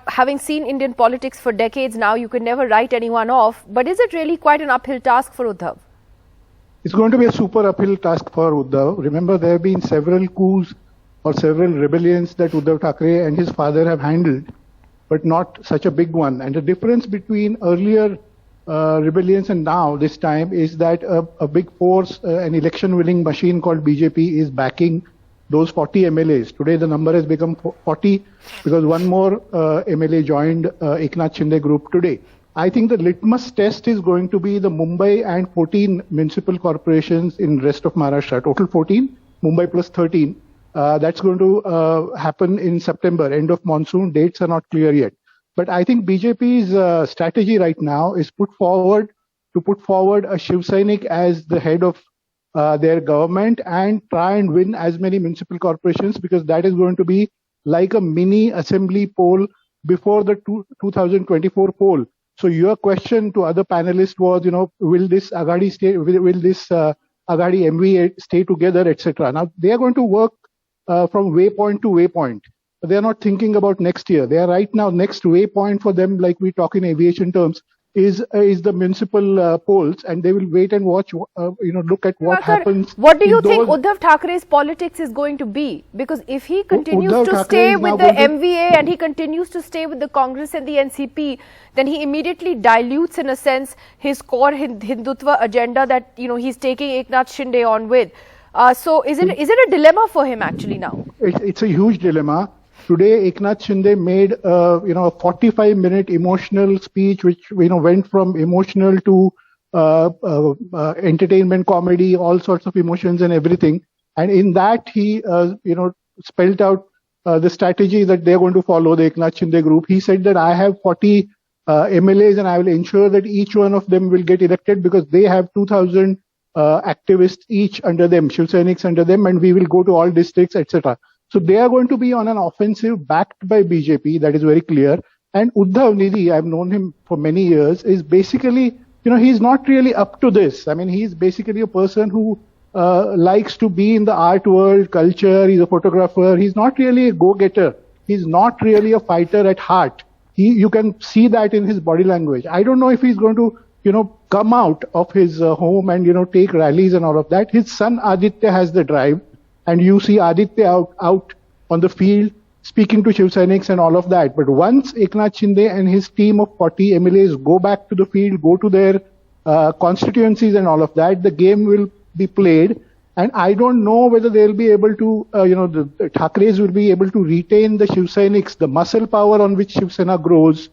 having seen Indian politics for decades now, you can never write anyone off. But is it really quite an uphill task for Uddhav? It's going to be a super uphill task for Uddhav. Remember, there have been several coups or several rebellions that Uddhav Thackeray and his father have handled, but not such a big one. And the difference between earlier rebellions and now, this time, is that a big force, an election-winning machine called BJP is backing those 40 MLAs. Today the number has become 40 because one more MLA joined Eknath Shinde group today. I think the litmus test is going to be the Mumbai and 14 municipal corporations in rest of Maharashtra. Total 14, Mumbai plus 13. That's going to happen in September, end of monsoon. Dates are not clear yet. But I think BJP's strategy right now is to put forward a Shiv Sainik as the head of their government and try and win as many municipal corporations, because that is going to be like a mini assembly poll before the 2024 poll. So your question to other panelists was, will this Agadi stay, will this Agadi MV stay together, etc. Now they are going to work from waypoint to waypoint. They are not thinking about next year. They are right now, next waypoint for them, like we talk in aviation terms, is the municipal polls, and they will wait and watch, look at what happens. What do you think Uddhav Thackeray's politics is going to be? Because if he continues to stay with the MVA and he continues to stay with the Congress and the NCP, then he immediately dilutes, in a sense, his core Hindutva agenda that he's taking Eknath Shinde on with. So is it a dilemma for him actually now? It's a huge dilemma. Today, Eknath Shinde made a 45-minute emotional speech, which went from emotional to entertainment, comedy, all sorts of emotions and everything. And in that, he spelled out the strategy that they're going to follow, the Eknath Shinde group. He said that I have 40 MLAs and I will ensure that each one of them will get elected because they have 2,000 activists each under them, Shiv Sainiks under them, and we will go to all districts, etc. So they are going to be on an offensive backed by BJP, that is very clear. And Uddhav Nidhi, I've known him for many years, is basically, he's not really up to this. I mean, he's basically a person who likes to be in the art world, culture, he's a photographer. He's not really a go-getter. He's not really a fighter at heart. You can see that in his body language. I don't know if he's going to, come out of his home and, take rallies and all of that. His son Aaditya has the drive. And you see Aaditya out on the field speaking to Shiv Sainiks and all of that. But once Eknath Shinde and his team of 40 MLAs go back to the field, go to their constituencies and all of that, the game will be played. And I don't know whether they'll be able to, the Thackeray's will be able to retain the Shiv Sainiks, the muscle power on which Shiv Sena grows,